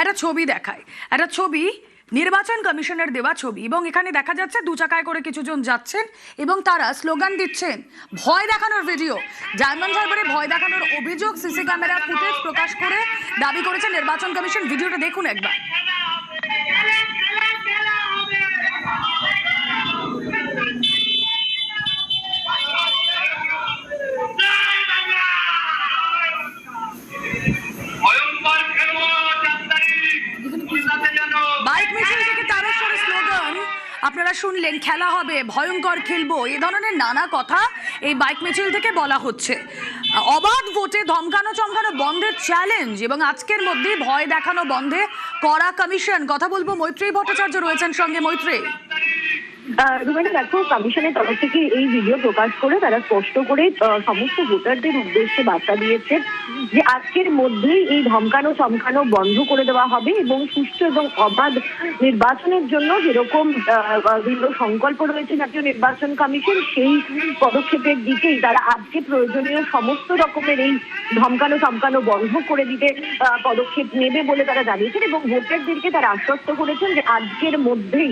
একটা ছবি দেখায়, একটা ছবি নির্বাচন কমিশনের দেওয়া ছবি, এবং এখানে দেখা যাচ্ছে দু চাকায় করে কিছুজন যাচ্ছেন এবং তারা স্লোগান দিচ্ছেন, ভয় দেখানোর ভিডিও। ডায়মন্ড হারবারে ভয় দেখানোর অভিযোগ, সিসি ক্যামেরা ফুটেজ প্রকাশ করে দাবি করেছে নির্বাচন কমিশন। ভিডিওটা দেখুন একবার। বাইক মিছিল থেকে তারস্বরে স্লোগান আপনারা শুনলেন, খেলা হবে, ভয়ঙ্কর খেলবো, এই ধরনের নানা কথা এই বাইক মিছিল থেকে বলা হচ্ছে। অবাধ ভোটে ধমকানো চমকানো বন্ধের চ্যালেঞ্জ এবং আজকের মধ্যে ভয় দেখানো বন্ধে কড়া কমিশন। কথা বলবো, মৈত্রী ভট্টাচার্য রয়েছেন সঙ্গে। মৈত্রী, দেখো, কমিশনের তরফ থেকে এই ভিডিও প্রকাশ করে তারা স্পষ্ট করে সমস্ত ভোটারদের উদ্দেশ্যে বার্তা দিয়েছে যে আজকের মধ্যেই এই ধমকানো চমকানো বন্ধ করে দেওয়া হবে এবং সুষ্ঠু এবং অবাধ নির্বাচনের জন্য যেরকম দৃঢ় সংকল্প রয়েছে জাতীয় নির্বাচন কমিশন, সেই পদক্ষেপের দিকেই তারা আজকে প্রয়োজনীয় সমস্ত রকমের এই ধমকানো চমকানো বন্ধ করে দিতে পদক্ষেপ নেবে বলে তারা জানিয়েছেন এবং ভোটারদেরকে তারা আশ্বস্ত করেছেন যে আজকের মধ্যেই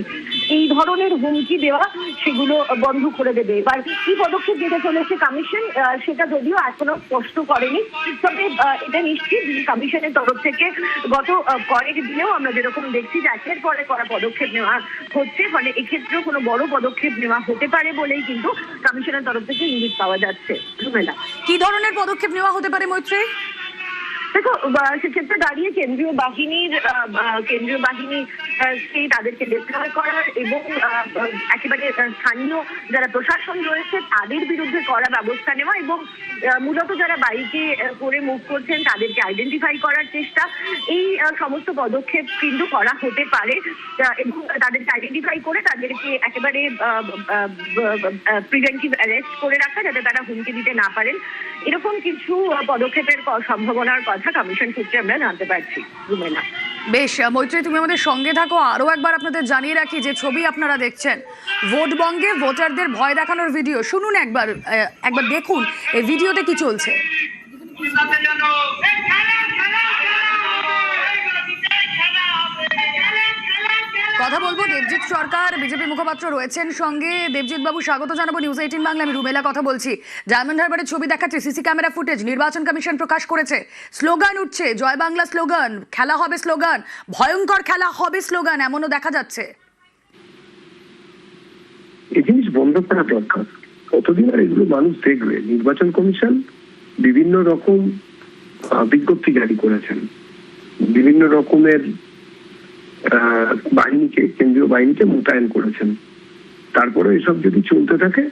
এই ধরনের হুমকি দেওয়া সেগুলো বন্ধ করে দেবে। এবার কি পদক্ষেপ নিতে চলেছে কমিশন সেটা যদিও এখনো স্পষ্ট করেনি, তবে এটা নিশ্চিত কমিশনের তরফ থেকে গত কয়েক দিনেও আমরা যেরকম দেখছি যে একের পরে করা পদক্ষেপ নেওয়া হচ্ছে, ফলে এক্ষেত্রেও কোনো বড় পদক্ষেপ নেওয়া হতে পারে বলেই কিন্তু কমিশনের তরফ থেকে ইঙ্গিত পাওয়া যাচ্ছে। কি ধরনের পদক্ষেপ নেওয়া হতে পারে মৈত্রী? দেখো, সেক্ষেত্রে দাঁড়িয়ে কেন্দ্রীয় বাহিনী সেই তাদেরকে ডিপ্লয় করার এবং একেবারে স্থানীয় যারা প্রশাসন রয়েছে তাদের বিরুদ্ধে কড়া ব্যবস্থা নেওয়া এবং মূলত যারা বাইকে করে মুভ করছেন তাদেরকে আইডেন্টিফাই করার চেষ্টা, এই সমস্ত পদক্ষেপ কিন্তু করা হতে পারে এবং তাদেরকে আইডেন্টিফাই করে তাদেরকে একেবারে প্রিভেন্টিভ অ্যারেস্ট করে রাখা যাতে তারা হুমকি দিতে না পারেন, এরকম কিছু পদক্ষেপের সম্ভাবনার কথা কমিশন সূত্রে আমরা জানতে পারছি। বেশ মৈত্রী, তুমি আমাদের সঙ্গে থাকো। আরো একবার আপনাদের জানিয়ে রাখি যে ছবি আপনারা দেখছেন ভোট বঙ্গে ভোটারদের ভয় দেখানোর ভিডিও। শুনুন একবার দেখুন এই ভিডিওতে কি চলছে। কথা বলবো দেবজিৎ সরকার, বিজেপি মুখপাত্র রয়েছেন সঙ্গে। দেবজিৎ বাবু, স্বাগত জানাবো নিউজ 18 বাংলা। আমি রুমেলা কথা বলছি। ডায়মন্ড হারবারের ছবি দেখাচ্ছে, সিসি ক্যামেরা ফুটেজ নির্বাচন কমিশন প্রকাশ করেছে। স্লোগান উঠছে, জয় বাংলা স্লোগান, খেলা হবে স্লোগান, ভয়ঙ্কর খেলা হবে স্লোগান, এমনও দেখা যাচ্ছে। এই জিনিস বন্ধ করা দরকার। কতদিন আর এগুলো মানুষ দেখবে? নির্বাচন কমিশন বিভিন্ন রকম বিজ্ঞপ্তি জারি করেছেন, বিভিন্ন রকমের কেন্দ্রীয় বাহিনীকে মোতায়েন করেছেন। তারপরে এসব যদি চলতে থাকে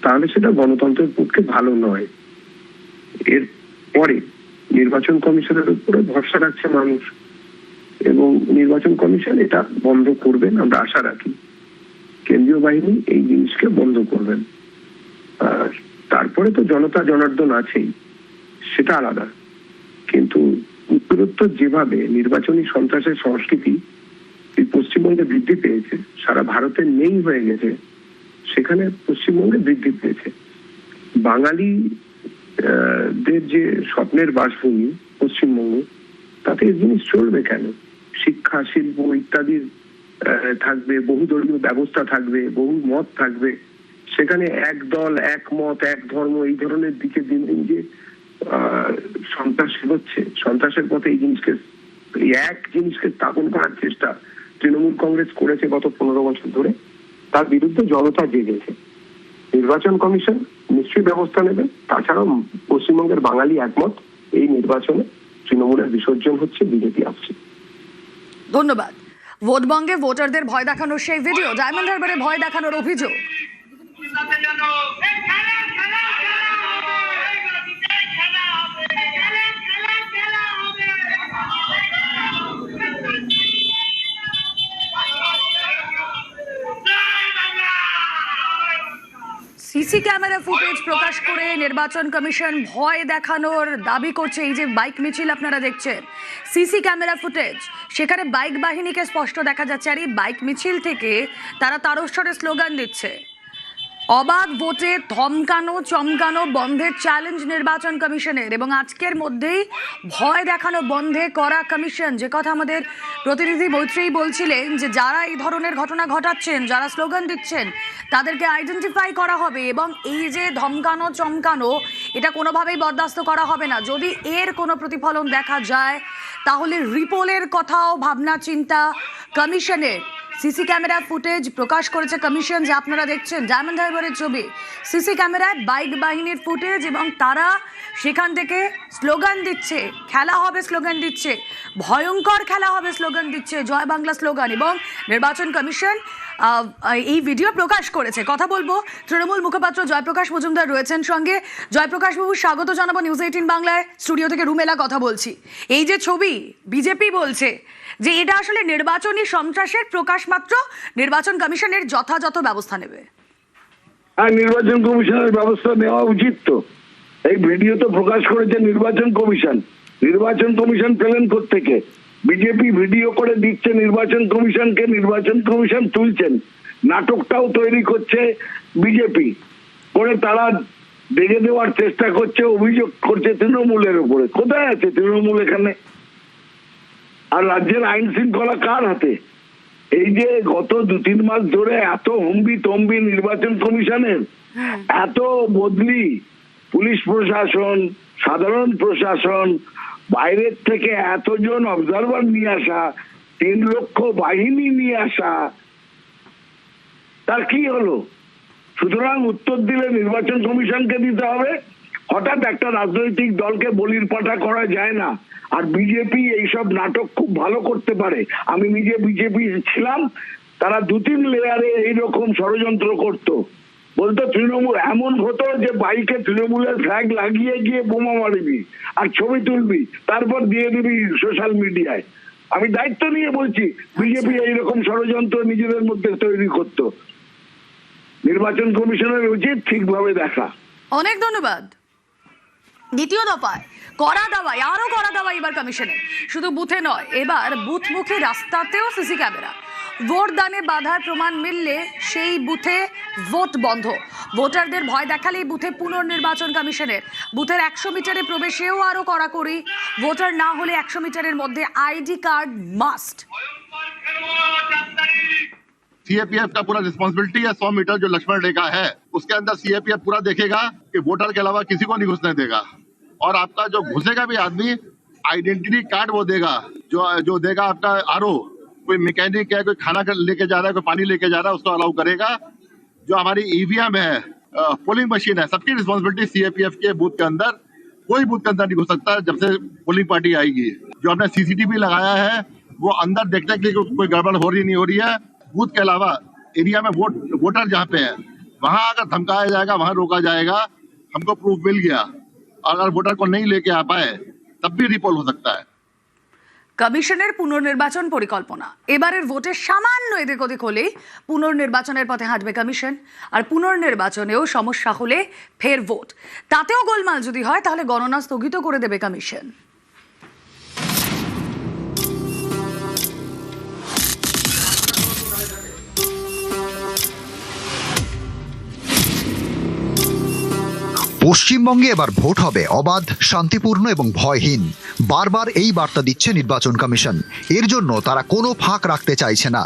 তাহলে সেটা গণতন্ত্রের পক্ষে ভালো নয়। এর পরে নির্বাচন কমিশনের উপরে ভরসা রাখছে মানুষ এবং নির্বাচন কমিশন এটা বন্ধ করবেন আমরা আশা রাখি। কেন্দ্রীয় বাহিনী এই জিনিসকে বন্ধ করবেন। আর তারপরে তো জনতা জনার্দন আছেই, সেটা আলাদা। কিন্তু উত্তরোত্তর যেভাবে নির্বাচনী সন্ত্রাসের সংস্কৃতি পশ্চিমবঙ্গে বৃদ্ধি পেয়েছে, সারা ভারতে নেই হয়ে গেছে, সেখানে পশ্চিমবঙ্গে বৃদ্ধি পেয়েছে। বাঙালিদের যে স্বপ্নের বাসভূমি পশ্চিমবঙ্গ, তাতে এই জিনিস চলবে কেন? শিক্ষা, শিল্প ইত্যাদির থাকবে, বহু ধর্মীয় ব্যবস্থা থাকবে, বহু মত থাকবে। সেখানে এক দল, এক মত, এক ধর্ম, এই ধরনের দিকে দিন দিন যে সন্ত্রাস হচ্ছে, সন্ত্রাসের পথে এই এক জিনিসকে স্থাপন করার চেষ্টা তৃণমূল কংগ্রেস করেছে গত 15 বছর ধরে, তার বিরুদ্ধে জনতা জেগেছে। নির্বাচন কমিশন নিশ্চয়ই ব্যবস্থা নেবে। তাছাড়াও পশ্চিমবঙ্গের বাঙালি একমত, এই নির্বাচনে তৃণমূলের বিসর্জন হচ্ছে, বিজেপি আসছে। ধন্যবাদ। ভোট বঙ্গে ভোটারদের ভয় দেখানোর সেই ভিডিও, ডায়মন্ড হারবারে ভয় দেখানোর অভিযোগ। সিসি ক্যামেরা ফুটেজ প্রকাশ করে নির্বাচন কমিশন ভয় দেখানোর দাবি করছে। এই যে বাইক মিছিল আপনারা দেখছেন, সিসি ক্যামেরা ফুটেজ, সেখানে বাইক বাহিনীকে স্পষ্ট দেখা যাচ্ছে। আর এই বাইক মিছিল থেকে তারা তারস্বরে স্লোগান দিচ্ছে, অবাধ ভোটে ধমকানো চমকানো বন্ধের চ্যালেঞ্জ নির্বাচন কমিশনের এবং আজকের মধ্যেই ভয় দেখানো বন্ধে করা কমিশন। যে কথা আমাদের প্রতিনিধি মৈত্রেয়ী বলছিলেন যে যারা এই ধরনের ঘটনা ঘটাচ্ছেন, যারা স্লোগান দিচ্ছেন, তাদেরকে আইডেন্টিফাই করা হবে এবং এই যে ধমকানো চমকানো এটা কোনোভাবেই বরদাস্ত করা হবে না। যদি এর কোনো প্রতিফলন দেখা যায় তাহলে রিপোলের কথাও ভাবনা চিন্তা কমিশনের। সিসি ক্যামেরা ফুটেজ প্রকাশ করেছে কমিশন, যে আপনারা দেখছেন ডায়মন্ড হারবারের ছবি। সিসি ক্যামেরায় বাইক বাহিনীর ফুটেজ এবং তারা সেখান থেকে স্লোগান দিচ্ছে, খেলা হবে স্লোগান দিচ্ছে, ভয়ঙ্কর খেলা হবে স্লোগান দিচ্ছে, জয় বাংলা স্লোগান। এবং নির্বাচন কমিশন এই ভিডিও প্রকাশ করেছে। কথা বলবো তৃণমূল মুখপাত্র জয়প্রকাশ মজুমদার রয়েছেন সঙ্গে। জয়প্রকাশ বাবু, স্বাগত জানাবো নিউজ 18 বাংলায়। স্টুডিও থেকে রুমেলা কথা বলছি। এই যে ছবি, বিজেপি বলছে যে এটা আসলে নির্বাচনী সন্ত্রাসের প্রকাশ মাত্র, নির্বাচন কমিশনের যথাযথ ব্যবস্থা নেবে। হ্যাঁ, নির্বাচন কমিশনের ব্যবস্থা নেওয়া উচিত। তো এই ভিডিও তো প্রকাশ করেছে নির্বাচন কমিশন। নির্বাচন কমিশন পেলেন কোত্থেকে? বিজেপি ভিডিও করে দিচ্ছে নির্বাচন কমিশনকে, নির্বাচন কমিশন তুলছেন। নাটকটাও তৈরি করছে বিজেপি করে, তারা ডেকে দেওয়ার চেষ্টা করছে, অভিযোগ করছে তৃণমূলের উপরে। কোথায় আছে তৃণমূল এখানে? আর রাজ্যের আইন শৃঙ্খলা কার হাতে? এই যে গত 2-3 মাস ধরে এত হম্বি তম্বি নির্বাচন কমিশনের, এত বদলি, পুলিশ প্রশাসন, সাধারণ প্রশাসন, বাইরের থেকে এতজন অবজারভার নিয়ে আসা, 3 লক্ষ বাহিনী নিয়ে আসা, তার কি হলো? সুতরাং উত্তর দিলে নির্বাচন কমিশনকে দিতে হবে। হঠাৎ একটা রাজনৈতিক দলকে বলির পাঠা করা যায় না। আর বিজেপি এইসব নাটক খুব ভালো করতে পারে। আমি নিজে বিজেপি ছিলাম, তারা 2-3 লেয়ারে এইরকম ষড়যন্ত্র করত। বলতো তৃণমূল, এমন হতো যে বাইকে তৃণমূলের ফ্ল্যাগ লাগিয়ে গিয়ে বোমা মারবি আর ছবি তুলবি, তারপর দিয়ে দিবি সোশ্যাল মিডিয়ায়। আমি দায়িত্ব নিয়ে বলছি, বিজেপি এইরকম ষড়যন্ত্র নিজেদের মধ্যে তৈরি করত। নির্বাচন কমিশনের উচিত ঠিকভাবে দেখা। অনেক ধন্যবাদ। দ্বিতীয় দফায় কড়া দাওয়াই, আরো কড়া দাওয়াই এবার কমিশনের। শুধু বুথে নয়, এবার বুথমুখী রাস্তাতেও সিসি ক্যামেরা। ভোট দানে বাধার প্রমাণ মিললে সেই বুথে ভোট বন্ধ। ভোটারদের ভয় দেখালেই বুথে পুনর্নির্বাচন কমিশনের। বুথের 100 মিটারে প্রবেশেও আরো কড়াকড়ি। ভোটার না হলে 100 মিটারের মধ্যে আইডি কার্ড মাস্ট। सीएपीएफ का पूरा रिस्पॉन्सिबिलिटी है। 100 मीटर जो लक्ष्मण रेखा है उसके अंदर सीएपीएफ पूरा देखेगा कि वोटर के अलावा किसी को नहीं घुसने देगा। और आपका जो घुसेगा भी आदमी, आइडेंटिटी कार्ड वो देगा, जो देगा आपका आरओ। कोई मैकेनिक है, कोई खाना लेके जा रहा है, कोई पानी लेके जा रहा है, उसको अलाउ करेगा। जो हमारी ईवीएम है, पोलिंग मशीन है, सबकी रिस्पॉन्सिबिलिटी सीएपीएफ के बूथ के अंदर। कोई बूथ के अंदर नहीं घुस सकता जब से पोलिंग पार्टी आएगी। जो हमने सीसीटीवी लगाया है वो अंदर देखने के लिए कोई गड़बड़ हो रही नहीं हो रही है। बूथ के अलावा एरिया में वोटर जहाँ पे है वहां अगर धमकाया जाएगा, वहां रोका जाएगा। हमको प्रूफ मिल गया, अगर वोटर को नहीं लेके आ पाए तब भी रिपोल हो सकता है। কমিশনের পুনর্নির্বাচন পরিকল্পনা। এবারের ভোটে সামান্য এদিক ওদিক হলেই পুনর্নির্বাচনের পথে হাঁটবে কমিশন। আর পুনর্নির্বাচনেও সমস্যা হলে ফের ভোট, তাতেও গোলমাল যদি হয় তাহলে গণনা স্থগিত করে দেবে কমিশন। পশ্চিমবঙ্গে এবার ভোট হবে অবাধ, শান্তিপূর্ণ এবং ভয়হীন। বারবার এই বার্তা দিচ্ছে নির্বাচন কমিশন। এর জন্য তারা কোনো ফাঁক রাখতে চাইছে না।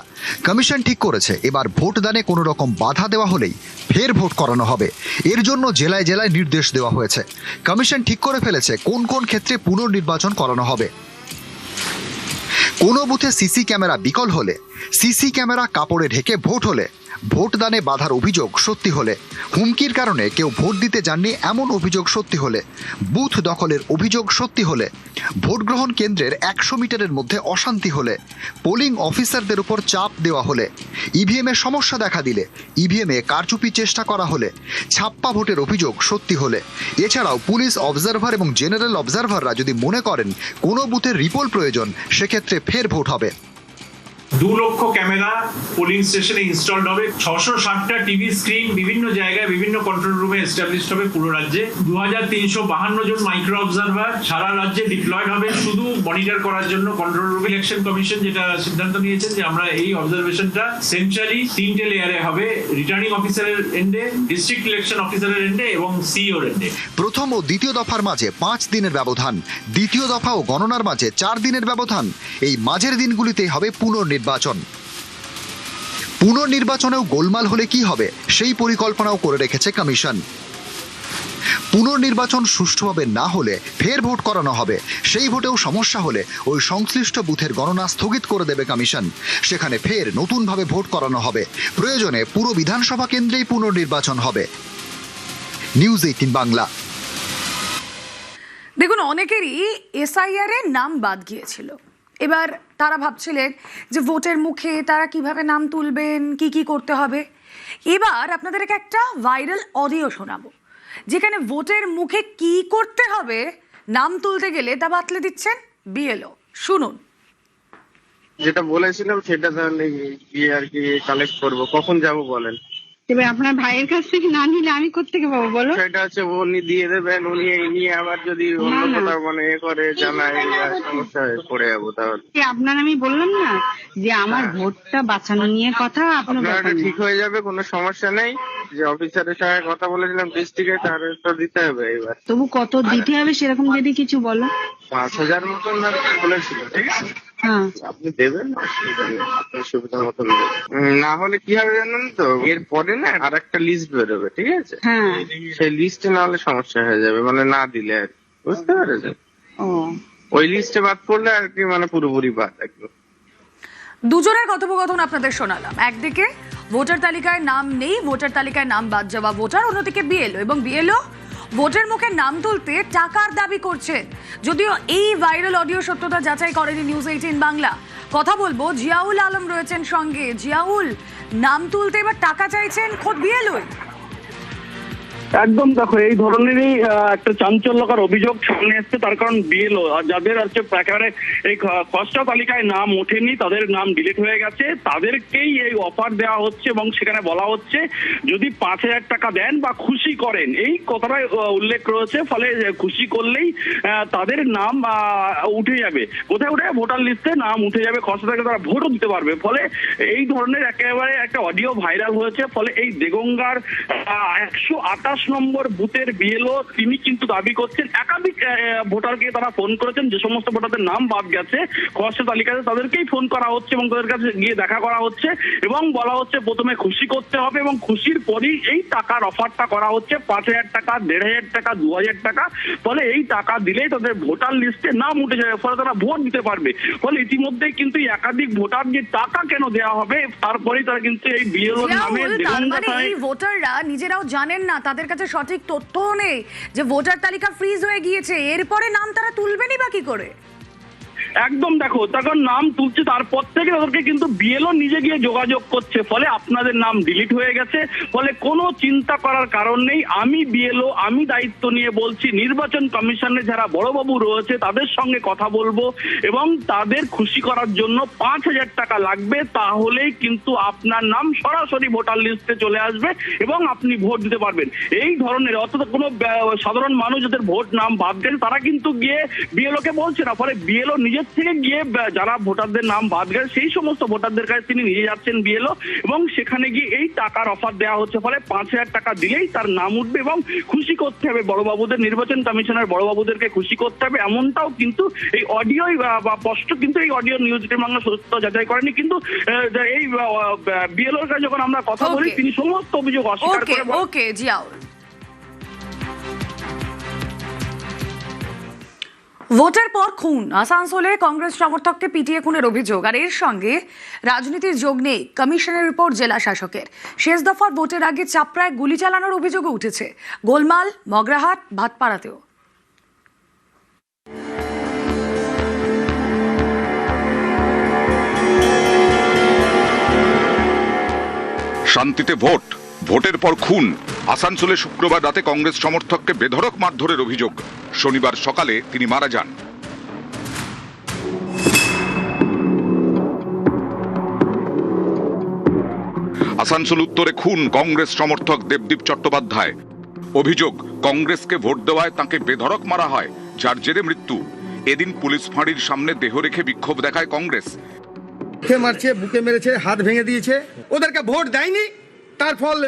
কমিশন ঠিক করেছে এবার ভোটদানে কোনো রকম বাধা দেওয়া হলেই ফের ভোট করানো হবে। এর জন্য জেলায় জেলায় নির্দেশ দেওয়া হয়েছে। কমিশন ঠিক করে ফেলেছে কোন কোন ক্ষেত্রে পুনর্নির্বাচন করানো হবে। কোনো বুথে সিসি ক্যামেরা বিকল হলে, সিসি ক্যামেরা কাপড়ে ঢেকে ভোট হলে, ভোটদানে বাধার অভিযোগ সত্যি হলে, হুমকির কারণে কেউ ভোট দিতে যাননি এমন অভিযোগ সত্যি হলে, বুথ দখলের অভিযোগ সত্যি হলে, ভোট গ্রহণ কেন্দ্রের 100 মিটারের মধ্যে অশান্তি হলে, পোলিং অফিসারদের উপর চাপ দেওয়া হলে, ইভিএমে সমস্যা দেখা দিলে, ইভিএমে কারচুপি চেষ্টা করা হলে, ছাপ্পা ভোটের অভিযোগ সত্যি হলে, এছাড়াও পুলিশ অবজারভার এবং জেনারেল অবজারভাররা যদি মনে করেন কোনো বুথের রিপোল প্রয়োজন, সেক্ষেত্রে ফের ভোট হবে। 2 লক্ষ ক্যামেরা পোলিং স্টেশনে ইনস্টলড হবে, 660টা টিভি স্ক্রিন বিভিন্ন জায়গায় বিভিন্ন কন্ট্রোল রুমে এস্টাবলিশড হবে পুরো রাজ্যে, 2352 জন মাইক্রো অবজারভার সারা রাজ্যে ডিপ্লয়েড হবে শুধু মনিটর করার জন্য কন্ট্রোল রুম। ইলেকশন কমিশন যেটা সিদ্ধান্ত নিয়েছেন যে আমরা এই অবজারভেশনটা সেন্ট্রালি 3টে লেয়ারে হবে, রিটার্নিং অফিসারের এন্ডে, ডিস্ট্রিক্ট ইলেকশন অফিসারের এন্ডে এবং সিইওর এন্ডে। প্রথম ও দ্বিতীয় দফার মাঝে 5 দিনের ব্যবধান, দ্বিতীয় দফা ও গণনার মাঝে 4 দিনের ব্যবধান। এই মাঝের দিনগুলিতে হবে পুনর্নির্বাচন। পুনর্নির্বাচনেও গোলমাল হলে কি হবে সেই পরিকল্পনাও করে রেখেছে কমিশন। পুনর্নির্বাচন সুষ্ঠুভাবে না হলে ফের ভোট করানো হবে, সেই ভোটেও সমস্যা হলে ওই সংশ্লিষ্ট বুথের গণনা স্থগিত করে দেবে কমিশন, সেখানে ফের নতুনভাবে ভোট করানো হবে, প্রয়োজনে পুরো বিধানসভা কেন্দ্রেই পুনর্নির্বাচন হবে। নিউজ 18 বাংলা। দেখুন, অনেকেরই এসআইআর এর নাম বাদ গিয়েছিল। এবার তারা ভাবছিলেন যে ভোটের মুখে তারা কিভাবে নাম তুলবেন, কি কি করতে হবে। এবার আপনাদেরকে একটা ভাইরাল অডিও শোনাবো, যেখানে ভোটের মুখে কি করতে হবে নাম তুলতে গেলে তা বাতলে দিচ্ছেন বিএলও। শুনুন। যেটা বলেছিলাম সেটা তাহলে গিয়ে আর কি কালেক্ট করবো। কখন যাব বলেন? এবার আপনার ভাইয়ের কাছ থেকে না নিলে আমি কোত্থেকে পাবো বলো? সেটা হচ্ছে উনি দিয়ে দেবেন, উনি এই নিয়ে আবার যদি অন্য কোথাও মানে এ করে জানায় সমস্যায় পড়ে যাবো। তাহলে আপনার আমি বললাম না যে আমার ভোটটা বাঁচানো নিয়ে কথা, আপনার ঠিক হয়ে যাবে, কোনো সমস্যা নেই। যে অফিসারের সঙ্গে কথা বলেছিলাম ডিস্ট্রিক্টে, তার তো দিতে হবে। এবার তবু কত দিতে হবে সেরকম যদি কিছু বলো। 5000 মতন আর কি বলেছিল, ঠিক আছে? হ্যাঁ, আপনি দেবেন, আপনার সুবিধা মতো না হলে কি হবে জানেন তো, এর পরে না আর একটা লিস্ট বেরোবে, ঠিক আছে? হ্যাঁ, সেই লিস্টে না হলে সমস্যা হয়ে যাবে, মানে না দিলে আর কি, বুঝতে পেরেছেন? ও ওই লিস্টে বাদ পড়লে আর কি মানে পুরোপুরি বাদ একদম। দুজনের কথোপকথন আপনাদের শোনালাম। একদিকে ভোটার তালিকায় নাম নেই, ভোটার তালিকায় নাম বাদ যাওয়া ভোটার, অন্যদিকে বিএলও, এবং বিএলও ভোটের মুখে নাম তুলতে টাকার দাবি করছে। যদিও এই ভাইরাল অডিও সত্যতা যাচাই করেনি নিউজ 18 বাংলা। কথা বলবো, জিয়াউল আলম রয়েছেন সঙ্গে। জিয়াউল, নাম তুলতে এবার টাকা চাইছেন খোদ বিএলও। একদম, দেখো এই ধরনেরই একটা চাঞ্চল্যকর অভিযোগ সামনে এসছে। তার কারণ বিএলও যাদের হচ্ছে একেবারে এই খসড়া তালিকায় নাম ওঠেনি, তাদের নাম ডিলিট হয়ে গেছে, তাদেরকেই এই অফার দেওয়া হচ্ছে এবং সেখানে বলা হচ্ছে যদি 5000 টাকা দেন বা খুশি করেন, এই কথাটাই উল্লেখ রয়েছে। ফলে খুশি করলেই তাদের নাম উঠে যাবে, কোথায় উঠে যাবে? ভোটার লিস্টে নাম উঠে যাবে, খসড়া থেকে তারা ভোটও দিতে পারবে। ফলে এই ধরনের একেবারে একটা অডিও ভাইরাল হয়েছে। ফলে এই দেগঙ্গার 128 নম্বর বুথের বিএলও তিনি কিন্তু দাবি করছেন একাধিক ভোটারকে তারা ফোন করেছেন, যে সমস্ত ভোটারদের নাম বাদ গেছে খসড়া তালিকাতে তাদেরকেই ফোন করা হচ্ছে এবং তাদের কাছে গিয়ে দেখা করা হচ্ছে এবং বলা হচ্ছে প্রথমে খুশি করতে হবে এবং খুশির পরই এই টাকার অফারটা করা হচ্ছে 5000 টাকা, 1500 টাকা, 2000 টাকা। ফলে এই টাকা দিলেই তাদের ভোটার লিস্টে নাম উঠে যাবে, ফলে তারা ভোট দিতে পারবে। ফলে ইতিমধ্যেই কিন্তু একাধিক ভোটার যে টাকা কেন দেওয়া হবে তারপরেই তারা কিন্তু এই বিএলও নামে এই ভোটাররা নিজেরাও জানেন না, তাদের কাছে সঠিক তথ্য নেই যে ভোটার তালিকা ফ্রিজ হয়ে গিয়েছে, এরপরে নাম তারা তুলবেনই বা কি করে? একদম, দেখো তখন নাম তুলছে তারপর থেকে তাদেরকে কিন্তু বিএলও নিজে গিয়ে যোগাযোগ করছে। ফলে আপনাদের নাম ডিলিট হয়ে গেছে, ফলে কোনো চিন্তা করার কারণ নেই। আমি বিএলও, আমি দায়িত্ব নিয়ে বলছি, নির্বাচন কমিশনে যারা বড়বাবু রয়েছে তাদের সঙ্গে কথা বলবো এবং তাদের খুশি করার জন্য 5000 টাকা লাগবে, তাহলেই কিন্তু আপনার নাম সরাসরি ভোটার লিস্টে চলে আসবে এবং আপনি ভোট দিতে পারবেন। এই ধরনের অর্থাৎ কোনো সাধারণ মানুষ যাদের ভোট নাম বাদ গেছে তারা কিন্তু গিয়ে বিএলও কে বলছে না। ফলে বিএলও নিজের থেকে গিয়ে যারা ভোটারদের নাম বাদ গেছে সেই সমস্ত ভোটারদের কাছে তিনি নিয়ে যাচ্ছেন বিএলও এবং সেখানে গিয়ে এই টাকার অফার দেওয়া হচ্ছে। ফলে 5000 টাকা দিলেই তার নাম উঠবে এবং খুশি করতে হবে বড়বাবুদের, নির্বাচন কমিশনের বড়বাবুদেরকে খুশি করতে হবে, এমনটাও কিন্তু এই অডিও বা স্পষ্ট কিন্তু এই অডিও নিউজ 18 বাংলা সত্য যাচাই করেনি। কিন্তু এই বিএলওর কাছে যখন আমরা কথা বলি তিনি সমস্ত অভিযোগ অস্বীকার করে। ওকে জিয়াউল, ভোটের পর খুন, আসানসোলে কংগ্রেস সমর্থককে পিটিয়ে খুনের অভিযোগ, আর এর সঙ্গে রাজনীতির যোগ নেই কমিশনের রিপোর্ট জেলা শাসকের। শেষ দফার ভোটের আগে চাপড়ায় গুলি চালানোর অভিযোগও উঠেছে। গোলমাল মগরাহাট, ভাটপাড়াতেও। শান্তিতে ভোট, ভোটের পর খুন। আসানসোলে শুক্রবার রাতে কংগ্রেস সমর্থককে বেধড়ক মারধরের অভিযোগ। শনিবার সকালে তিনি মারা যান। আসানসোল উত্তরে খুন কংগ্রেস সমর্থক দেবদীপ চট্টোপাধ্যায়। অভিযোগ, কংগ্রেসকে ভোট দেওয়ায় তাকে বেধড়ক মারা হয়, যার জেরে মৃত্যু। এদিন পুলিশ ফাঁড়ির সামনে দেহ রেখে বিক্ষোভ দেখায় কংগ্রেস। মারছে, বুকে মেরেছে, হাত ভেঙে দিয়েছে, ওদেরকে ভোট দেয়নি, তার ফল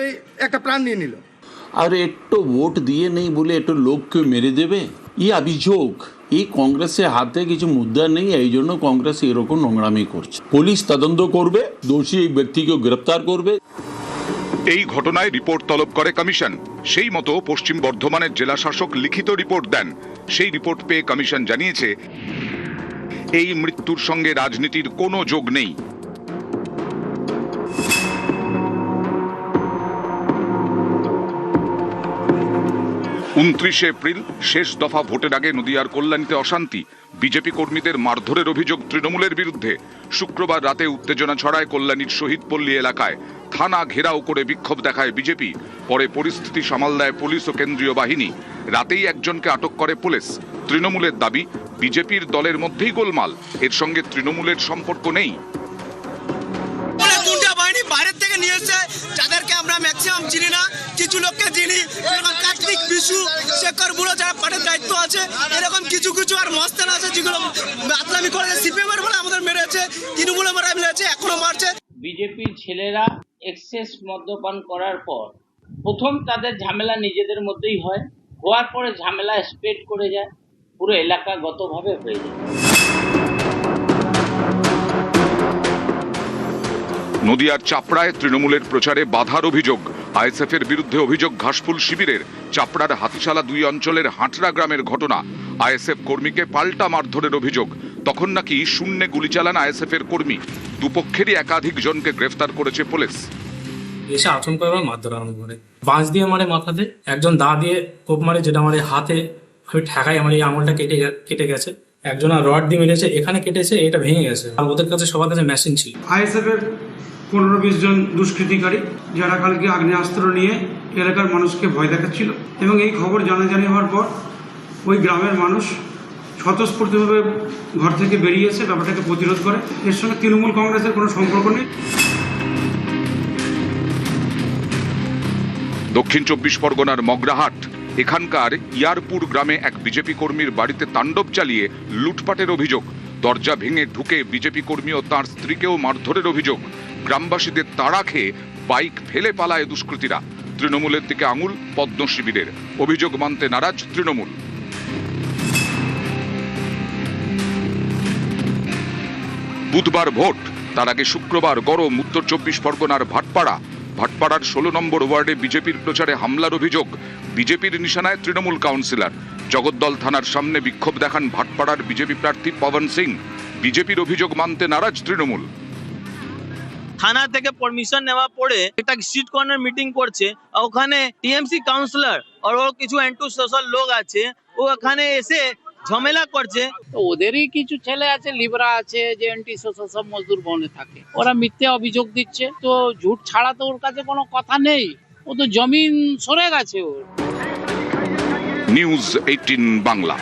একটা প্রাণ নিয়ে নিল। আর একটু ভোট দিয়ে নেই বলে একটু লোককে মেরে দেবে, এই অভিযোগ। এই কংগ্রেসের হাতে কিছু মুদ্রা নেই, এই জন্য কংগ্রেস এরকম নোংরামি করছে। পুলিশ তদন্ত করবে, দোষী এই ব্যক্তিকে গ্রেপ্তার করবে। এই ঘটনায় রিপোর্ট তলব করে কমিশন। সেই মতো পশ্চিম বর্ধমানের জেলা শাসক লিখিত রিপোর্ট দেন। সেই রিপোর্ট পেয়ে কমিশন জানিয়েছে এই মৃত্যুর সঙ্গে রাজনীতির কোনো যোগ নেই। 29 এপ্রিল শেষ দফা ভোটের আগে নদিয়ার কল্যাণীতে অশান্তি, বিজেপি কর্মীদের মারধরের অভিযোগ তৃণমূলের বিরুদ্ধে। শুক্রবার রাতে উত্তেজনা ছড়ায় কল্যাণীর শহীদপল্লী এলাকায়। থানা ঘেরাও করে বিক্ষোভ দেখায় বিজেপি। পরে পরিস্থিতি সামাল দেয় পুলিশ ও কেন্দ্রীয় বাহিনী। রাতেই একজনকে আটক করে পুলিশ। তৃণমূলের দাবি, বিজেপির দলের মধ্যেই গোলমাল, এর সঙ্গে তৃণমূলের সম্পর্ক নেই। বাইরের থেকে নিয়ে এসে যাদেরকে আমরা ম্যাক্সিমাম চিনি না, কিছু লোককে চিনি, যেমন কার্তিক, বিশু, শেখর বুড়ো, যারা পার্টির দায়িত্ব আছে, এরকম কিছু কিছু আর মস্তান আছে যেগুলো আতলামি করে সিপিএমের বলে আমাদের মেরেছে, তৃণমূলের মারা মেরেছে, এখনো মারছে। বিজেপির ছেলেরা এক্সেস মদ্যপান করার পর প্রথম তাদের ঝামেলা নিজেদের মধ্যেই হয়, হওয়ার পরে ঝামেলা স্প্রেড করে যায়, পুরো এলাকাগতভাবে হয়ে যায়। নদিয়ার চাপড়ায় তৃণমূলের প্রচারে বাধার অভিযোগ। আইএসএফ এর বিরুদ্ধে অভিযোগ ঘাসফুল শিবিরের। চাপড়ার হাতিশালা 2 অঞ্চলের হাটরা গ্রামের ঘটনা। আইএসএফ কর্মীকে পাল্টা মারধরের অভিযোগ। তখন নাকি শূন্যে গুলি চালান আইএসএফ এর কর্মী। দুপক্ষেরই একাধিক জনকে গ্রেফতার করেছে পুলিশ। এসে আচমকা এবার মারধর আরম্ভ করে, বাঁশ দিয়ে মারে মাথাতে, একজন দা দিয়ে কোপ মারে, যেটা আমার হাতে ঠেকাই, আমার এই আঙুলটা কেটে গেছে। একজন আর রড দিয়ে মেরেছে, এখানে কেটেছে, এটা ভেঙে গেছে। আর ওদের কাছে সবার কাছে মেশিন ছিল। আইএসএফ এর 15-20 জন দুষ্কৃতিকারী, যারা কালকে আগ্নেয়াস্ত্র নিয়ে এলাকার মানুষকে ভয় দেখাচ্ছিল, এবং এই খবর জানাজানি হওয়ার পর ওই গ্রামের মানুষ স্বতঃস্ফূর্তভাবে ঘর থেকে বেরিয়েছে, ব্যাপারটাকে প্রতিরোধ করে। এর সঙ্গে তৃণমূল কংগ্রেসের কোনো সম্পর্ক নেই। দক্ষিণ 24 পরগনার মগরাহাট, এখানকার ইয়ারপুর গ্রামে এক বিজেপি কর্মীর বাড়িতে তাণ্ডব চালিয়ে লুটপাটের অভিযোগ। দরজা ভেঙে ঢুকে বিজেপি কর্মী ও তাঁর স্ত্রীকেও মারধরের অভিযোগ। গ্রামবাসীদের তাড়া খেয়ে বাইক ফেলে পালায় দুষ্কৃতীরা। তৃণমূলের দিকে আঙুল পদ্ম শিবিরের। অভিযোগ মানতে নারাজ তৃণমূল। বুধবার ভোট, তার আগে শুক্রবার গরম উত্তর 24 পরগনার ভাটপাড়ার 16 নম্বর ওয়ার্ডে বিজেপির প্রচারে হামলার অভিযোগ। বিজেপির নিশানায় তৃণমূল কাউন্সিলর। জগদ্দল থানার সামনে বিক্ষোভ দেখান ভাটপাড়ার বিজেপি প্রার্থী পবন সিং। বিজেপির অভিযোগ মানতে নারাজ তৃণমূল। থানা থেকে পারমিশন নেওয়া পরে একটা স্ট্রিট কর্নার মিটিং করছে, ওখানে টিএমসি কাউন্সিলর আর ও কিছু অ্যান্টি সোশ্যাল লোক আছে, ও ওখানে এসে ঝামেলা করছে। তো ওদেরই কিছু ছেলে আছে, লিবরা আছে, যে অ্যান্টি সোশ্যাল সব মজদুর বনে থাকে, ওরা মিথ্যে অভিযোগ দিচ্ছে। তো ঝুট ছাড়া তো ওর কাছে কোনো কথা নেই, ও তো জমিন সরে গেছে ওর। নিউজ 18 বাংলা।